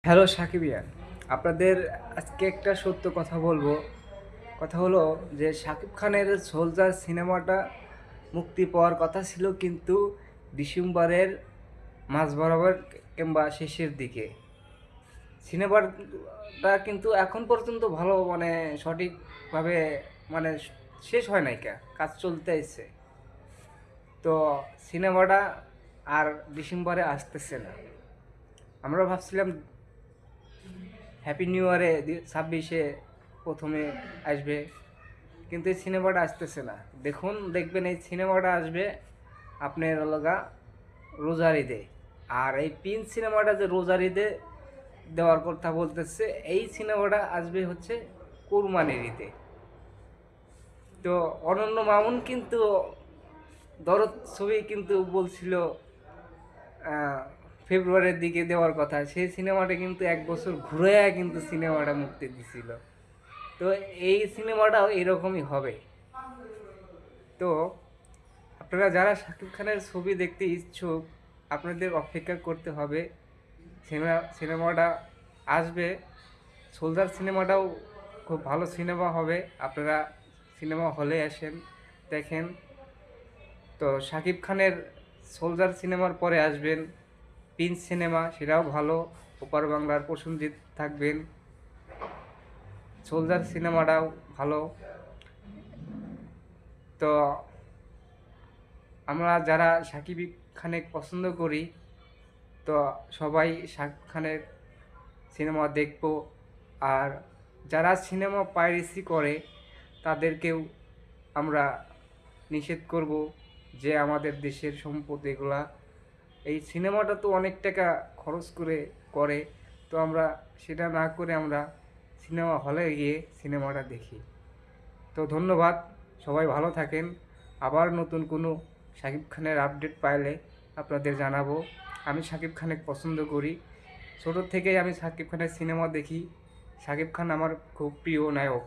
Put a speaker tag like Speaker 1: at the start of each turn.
Speaker 1: Hello সাকিবিয়ান, আপনাদের আজকে একটা সত্য কথা বলবো। কথা হলো যে শাকিব খানের সোলজার সিনেমাটা মুক্তি পাওয়ার কথা ছিল, কিন্তু ডিসেম্বরের মাঝ বরাবর কিংবা শেষের দিকে। সিনেমাটা কিন্তু এখন পর্যন্ত ভালো সঠিকভাবে মানে শেষ হয় নাই, কাজ চলতে আছে। তো সিনেমাটা আর ডিসেম্বরে আসতেছে না। আমরা ভাবছিলাম হ্যাপি নিউ ইয়ারে 26-এ প্রথমে আসবে, কিন্তু এই সিনেমাটা আসতেছে না। দেখবেন এই সিনেমাটা আসবে আপনার লগা রোজার ঈদে। আর এই প্রিন্স সিনেমাটা যে রোজার ঈদে দেওয়ার কথা বলতেছে, এই সিনেমাটা আসবে হচ্ছে কোরবানির ঈদে। তো অনন্য মামুন কিন্তু দরদ ছবি কিন্তু বলছিল ফেব্রুয়ারির দিকে দেওয়ার কথা। সেই সিনেমাটা কিন্তু 1 বছর ঘুরে কিন্তু সিনেমাটা মুক্তি দিছিল। তো এই সিনেমাটাও এরকমই হবে। তো আপনারা যারা শাকিব খানের ছবি দেখতে ইচ্ছুক, আপনাদের অপেক্ষা করতে হবে। সিনেমাটা আসবে। সোলজার সিনেমাটাও খুব ভালো সিনেমা হবে। আপনারা সিনেমা হলে আসেন, দেখেন। তো শাকিব খানের সোলজার সিনেমার পরে আসবেন প্রিন্স সিনেমা, সেটাও ভালো। ওপার বাংলার প্রসেনজিৎ থাকবেন। সোলজার সিনেমাটাও ভালো। তো আমরা যারা শাকিব খানের পছন্দ করি, তো সবাই শাকিব খানের সিনেমা দেখবো। আর যারা সিনেমা পাইরেসি করে তাদেরকেও আমরা নিষেধ করব যে আমাদের দেশের সম্পদ এগুলা। এই সিনেমাটা তো অনেক টাকা খরচ করে, তো আমরা সেটা না করে আমরা সিনেমা হলে গিয়ে সিনেমাটা দেখি। তো ধন্যবাদ, সবাই ভালো থাকেন। আবার নতুন কোনো শাকিব খানের আপডেট পাইলে আপনাদের জানাবো। আমি শাকিব খানকে পছন্দ করি, ছোটো থেকেই আমি শাকিব খানের সিনেমা দেখি। শাকিব খান আমার খুব প্রিয় নায়ক।